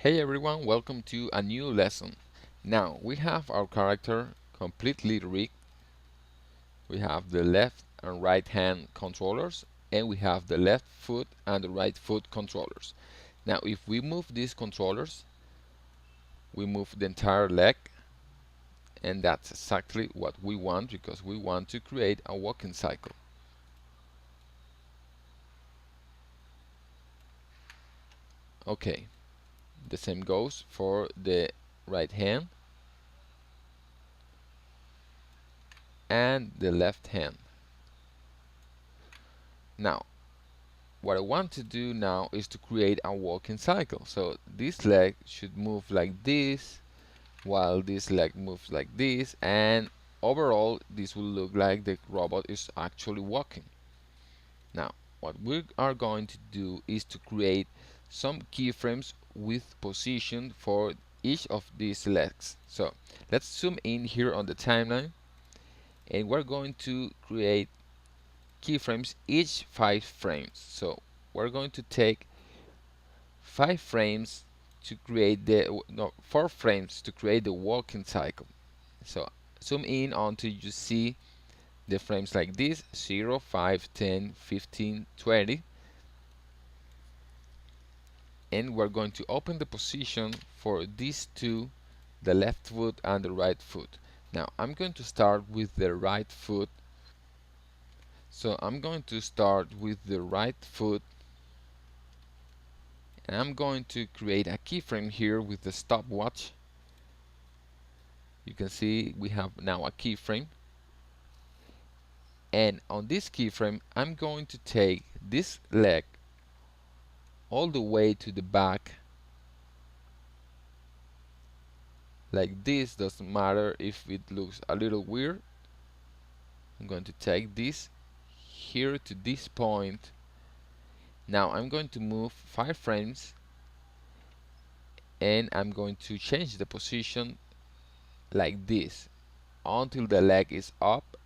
Hey everyone, welcome to a new lesson. Now we have our character completely rigged. We have the left and right hand controllers, and we have the left foot and the right foot controllers. Now if we move these controllers, we move the entire leg, and that's exactly what we want because we want to create a walking cycle. Okay, the same goes for the right hand and the left hand. Now what I want to do now is to create a walking cycle. So this leg should move like this, while this leg moves like this, and overall this will look like the robot is actually walking. Now what we are going to do is to create some keyframes with position for each of these legs. So let's zoom in here on the timeline, and we're going to create keyframes each 5 frames. So we're going to take 5 frames to create the 4 frames to create the walking cycle. So zoom in until you see the frames like this: 0, 5, 10, 15, 20, and we're going to open the position for these two, the left foot and the right foot. Now I'm going to start with the right foot, so I'm going to start with the right foot, and I'm going to create a keyframe here with the stopwatch. You can see we have now a keyframe, and on this keyframe I'm going to take this leg all the way to the back like this. Doesn't matter if it looks a little weird. I'm going to take this here to this point. Now I'm going to move 5 frames, and I'm going to change the position like this until the leg is up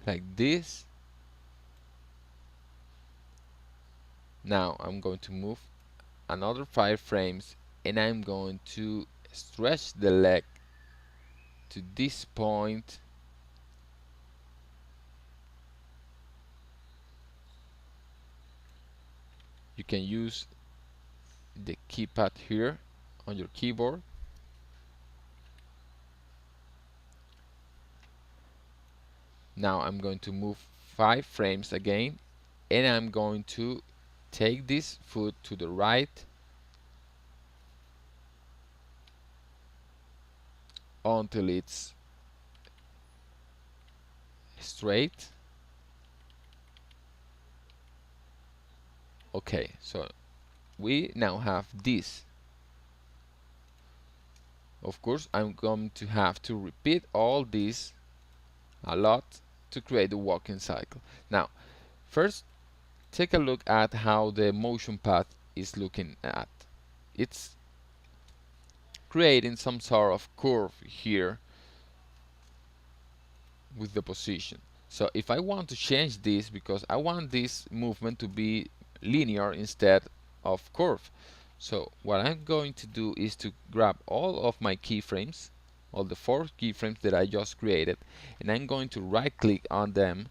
like this. Now I'm going to move another 5 frames, and I'm going to stretch the leg to this point. You can use the keypad here on your keyboard. Now I'm going to move 5 frames again, and I'm going to take this foot to the right until it's straight. Okay, so we now have this. Of course, I'm going to have to repeat all this a lot to create the walking cycle. Now, first, take a look at how the motion path is looking at. It's creating some sort of curve here with the position. So if I want to change this, because I want this movement to be linear instead of curve, so what I'm going to do is to grab all of my keyframes, all the 4 keyframes that I just created, and I'm going to right click on them,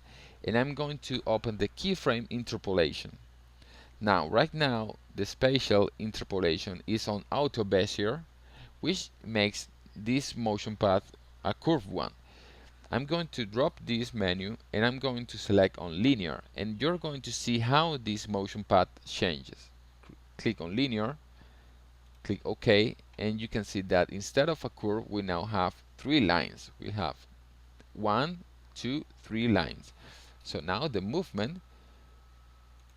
and I'm going to open the keyframe interpolation. Now right now the spatial interpolation is on auto bezier, which makes this motion path a curved one. I'm going to drop this menu, and I'm going to select on linear, and you're going to see how this motion path changes. Click on linear, click OK, and you can see that instead of a curve we now have 3 lines. We have 1, 2, 3 lines. So now the movement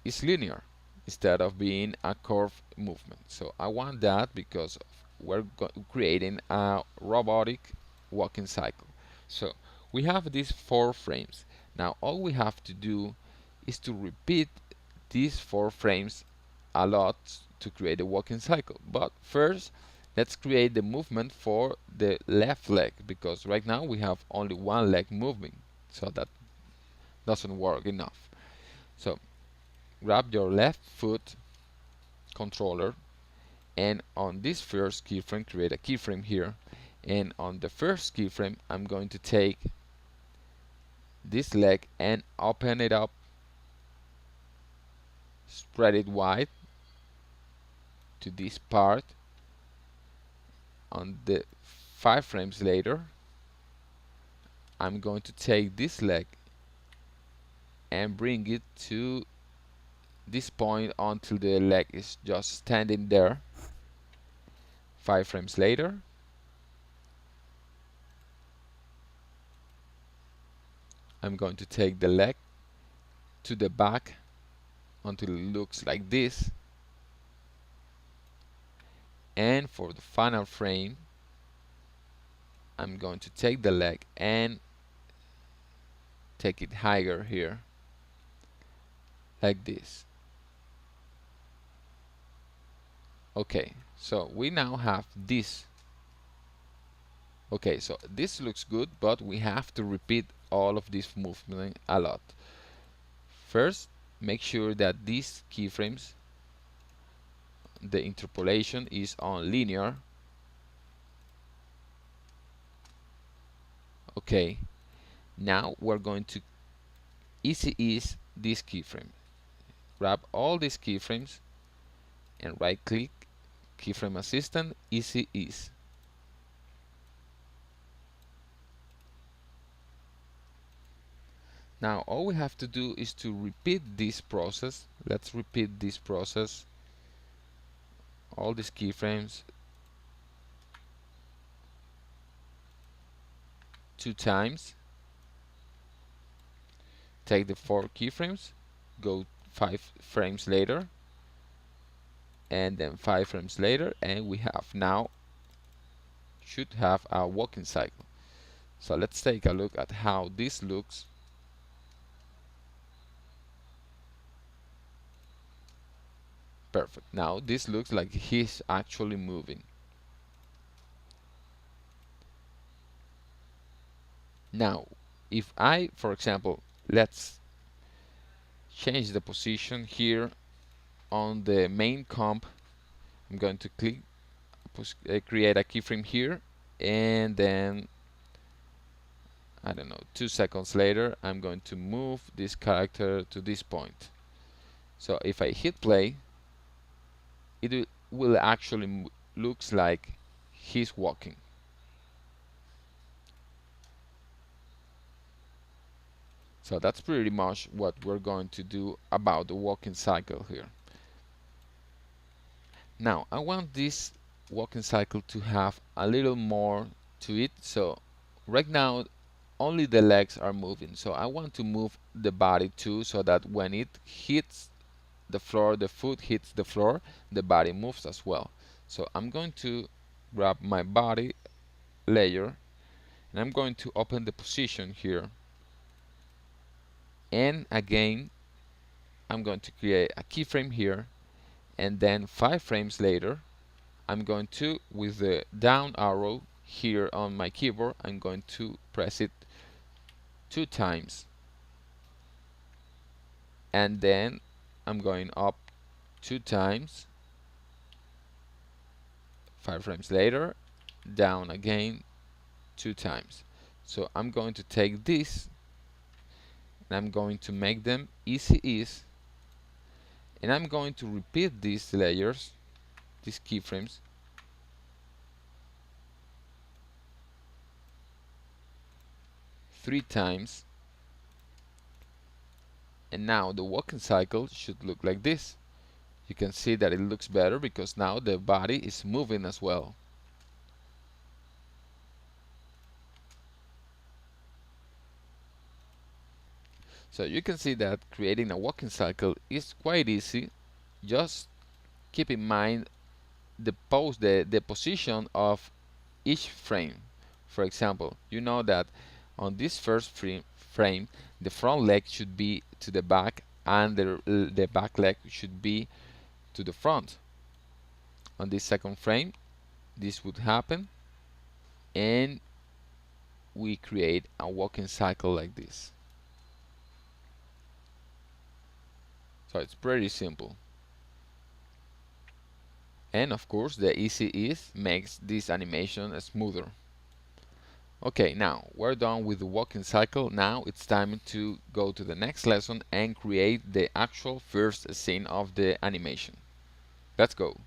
is linear instead of being a curved movement. So I want that because we're creating a robotic walking cycle. So we have these 4 frames. Now all we have to do is to repeat these 4 frames a lot to create a walking cycle. But first, let's create the movement for the left leg, because right now we have only one leg moving, so that doesn't work enough. So grab your left foot controller, and on this first keyframe create a keyframe here, and on the first keyframe I'm going to take this leg and open it up, spread it wide to this part. On the 5 frames later I'm going to take this leg and bring it to this point until the leg is just standing there. 5 frames later I'm going to take the leg to the back until it looks like this, and for the final frame I'm going to take the leg and take it higher here like this. Okay, so we now have this. Okay, so this looks good, but we have to repeat all of this movement a lot. First, make sure that these keyframes, the interpolation is on linear. Okay, now we're going to easy ease this keyframe. Grab all these keyframes and right click, keyframe assistant, easy ease. Now all we have to do is to repeat this process. Let's repeat this process, all these keyframes 2 times. Take the 4 keyframes, go 5 frames later, and then 5 frames later, and we have now should have our walking cycle. So let's take a look at how this looks. Perfect. Now this looks like he's actually moving. Now if I, for example, let's change the position here on the main comp. I'm going to click create a keyframe here, and then I don't know, 2 seconds later I'm going to move this character to this point. So if I hit play, it will actually looks like he's walking. So that's pretty much what we're going to do about the walking cycle here. Now I want this walking cycle to have a little more to it. So right now only the legs are moving, so I want to move the body too, so that when it hits the floor, the foot hits the floor, the body moves as well. So I'm going to grab my body layer and I'm going to open the position here, and again I'm going to create a keyframe here, and then 5 frames later I'm going to, with the down arrow here on my keyboard, I'm going to press it 2 times, and then I'm going up 2 times, 5 frames later, down again 2 times. So I'm going to take this and I'm going to make them easy ease, and I'm going to repeat these layers, these keyframes, three times, and now the walking cycle should look like this. You can see that it looks better because now the body is moving as well. So you can see that creating a walking cycle is quite easy. Just keep in mind the pose, the position of each frame. For example, you know that on this first frame the front leg should be to the back and the back leg should be to the front. On this second frame this would happen, and we create a walking cycle like this. So it's pretty simple. And of course the easy is makes this animation smoother. Okay, now we're done with the walking cycle. Now it's time to go to the next lesson and create the actual first scene of the animation. Let's go.